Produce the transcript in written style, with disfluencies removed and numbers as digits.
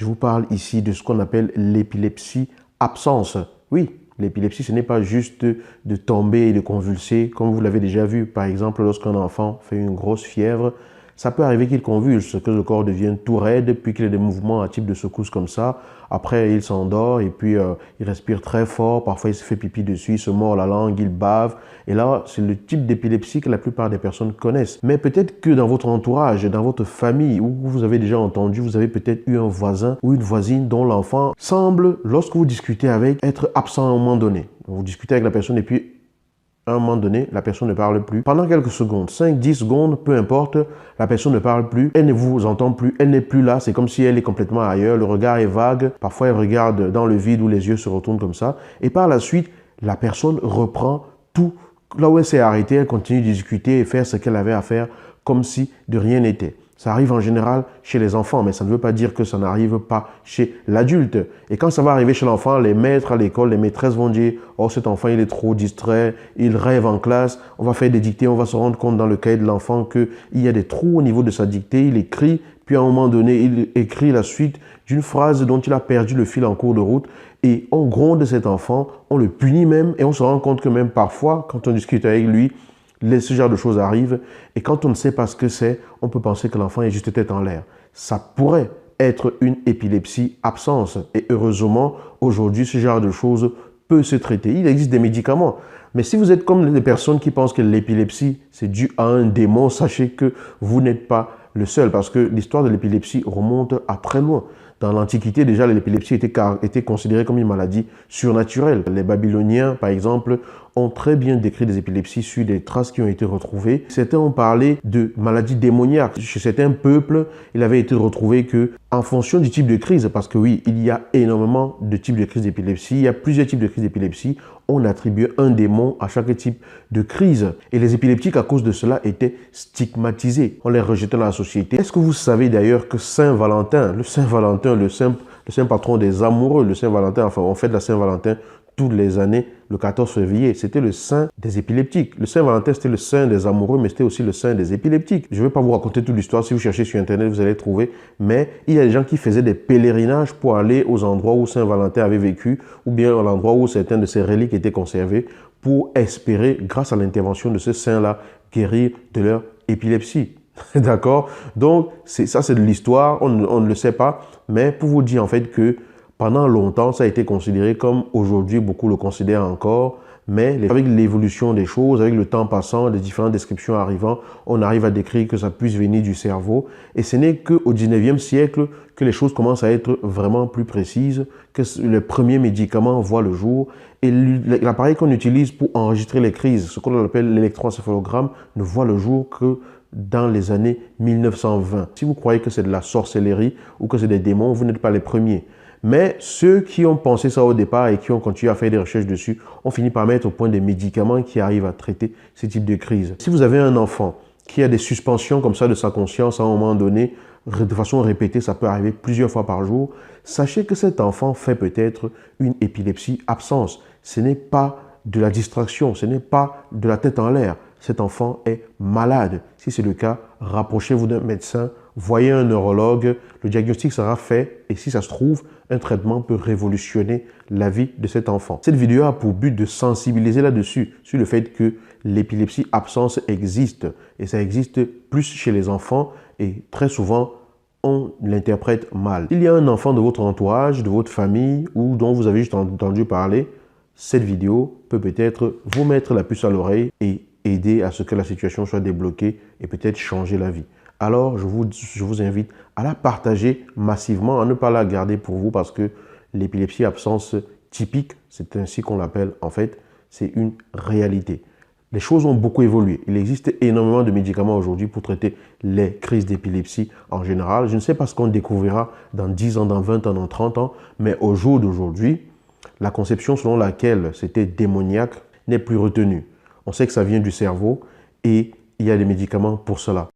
Je vous parle ici de ce qu'on appelle l'épilepsie absence. Oui, l'épilepsie, ce n'est pas juste de tomber et de convulser, comme vous l'avez déjà vu. Par exemple, lorsqu'un enfant fait une grosse fièvre, ça peut arriver qu'il convulse, que le corps devienne tout raide, puis qu'il ait des mouvements à type de secousse comme ça. Après, il s'endort et puis il respire très fort. Parfois, il se fait pipi dessus, il se mord la langue, il bave. Et là, c'est le type d'épilepsie que la plupart des personnes connaissent. Mais peut-être que dans votre entourage, dans votre famille, où vous avez déjà entendu, vous avez peut-être eu un voisin ou une voisine dont l'enfant semble, lorsque vous discutez avec, être absent à un moment donné. Vous discutez avec la personne et puis à un moment donné, la personne ne parle plus. Pendant quelques secondes, 5, 10 secondes, peu importe, la personne ne parle plus, elle ne vous entend plus, elle n'est plus là, c'est comme si elle est complètement ailleurs, le regard est vague, parfois elle regarde dans le vide où les yeux se retournent comme ça, et par la suite, la personne reprend tout là où elle s'est arrêtée, elle continue de discuter et faire ce qu'elle avait à faire comme si de rien n'était. Ça arrive en général chez les enfants, mais ça ne veut pas dire que ça n'arrive pas chez l'adulte. Et quand ça va arriver chez l'enfant, les maîtres à l'école, les maîtresses vont dire « Oh, cet enfant, il est trop distrait, il rêve en classe, on va faire des dictées, on va se rendre compte dans le cahier de l'enfant qu'il y a des trous au niveau de sa dictée, il écrit, puis à un moment donné, il écrit la suite d'une phrase dont il a perdu le fil en cours de route. Et on gronde cet enfant, on le punit même, et on se rend compte que même parfois, quand on discute avec lui, ce genre de choses arrivent et quand on ne sait pas ce que c'est, on peut penser que l'enfant est juste tête en l'air. Ça pourrait être une épilepsie absence et heureusement, aujourd'hui, ce genre de choses peut se traiter. Il existe des médicaments. Mais si vous êtes comme les personnes qui pensent que l'épilepsie, c'est dû à un démon, sachez que vous n'êtes pas le seul parce que l'histoire de l'épilepsie remonte à très loin. Dans l'Antiquité, déjà, l'épilepsie était considérée comme une maladie surnaturelle. Les Babyloniens, par exemple, ont très bien décrit des épilepsies sur des traces qui ont été retrouvées. Certains ont parlé de maladies démoniaques. Chez certains peuples, il avait été retrouvé que, en fonction du type de crise, parce que oui, il y a énormément de types de crise d'épilepsie, il y a plusieurs types de crises d'épilepsie, on attribuait un démon à chaque type de crise. Et les épileptiques, à cause de cela, étaient stigmatisés. On les rejetait dans la société. Est-ce que vous savez d'ailleurs que Saint-Valentin, le Saint-Valentin, le saint patron des amoureux, le Saint-Valentin, enfin on fête la Saint-Valentin toutes les années, le 14 février, c'était le saint des épileptiques. Le Saint-Valentin, c'était le saint des amoureux, mais c'était aussi le saint des épileptiques. Je ne vais pas vous raconter toute l'histoire, si vous cherchez sur Internet, vous allez trouver, mais il y a des gens qui faisaient des pèlerinages pour aller aux endroits où Saint-Valentin avait vécu, ou bien à l'endroit où certaines de ses reliques étaient conservées, pour espérer, grâce à l'intervention de ce saint-là, guérir de leur épilepsie. D'accord? Donc, ça c'est de l'histoire, on ne le sait pas, mais pour vous dire en fait que pendant longtemps, ça a été considéré comme aujourd'hui, beaucoup le considèrent encore, mais avec l'évolution des choses, avec le temps passant, les différentes descriptions arrivant, on arrive à décrire que ça puisse venir du cerveau. Et ce n'est qu'au 19e siècle que les choses commencent à être vraiment plus précises, que les premiers médicaments voient le jour. Et l'appareil qu'on utilise pour enregistrer les crises, ce qu'on appelle l'électroencéphalogramme, ne voit le jour que dans les années 1920. Si vous croyez que c'est de la sorcellerie ou que c'est des démons, vous n'êtes pas les premiers. Mais ceux qui ont pensé ça au départ et qui ont continué à faire des recherches dessus ont fini par mettre au point des médicaments qui arrivent à traiter ce type de crise. Si vous avez un enfant qui a des suspensions comme ça de sa conscience à un moment donné, de façon répétée, ça peut arriver plusieurs fois par jour, sachez que cet enfant fait peut-être une épilepsie absence. Ce n'est pas de la distraction, ce n'est pas de la tête en l'air. Cet enfant est malade. Si c'est le cas, rapprochez-vous d'un médecin, voyez un neurologue, le diagnostic sera fait et si ça se trouve, un traitement peut révolutionner la vie de cet enfant. Cette vidéo a pour but de sensibiliser là-dessus, sur le fait que l'épilepsie absence existe et ça existe plus chez les enfants et très souvent, on l'interprète mal. Il y a un enfant de votre entourage, de votre famille ou dont vous avez juste entendu parler, cette vidéo peut peut-être vous mettre la puce à l'oreille et aider à ce que la situation soit débloquée et peut-être changer la vie. Alors, je vous invite à la partager massivement, à ne pas la garder pour vous parce que l'épilepsie absence typique, c'est ainsi qu'on l'appelle en fait, c'est une réalité. Les choses ont beaucoup évolué. Il existe énormément de médicaments aujourd'hui pour traiter les crises d'épilepsie en général. Je ne sais pas ce qu'on découvrira dans 10 ans, dans 20 ans, dans 30 ans, mais au jour d'aujourd'hui, la conception selon laquelle c'était démoniaque n'est plus retenue. On sait que ça vient du cerveau et il y a des médicaments pour cela.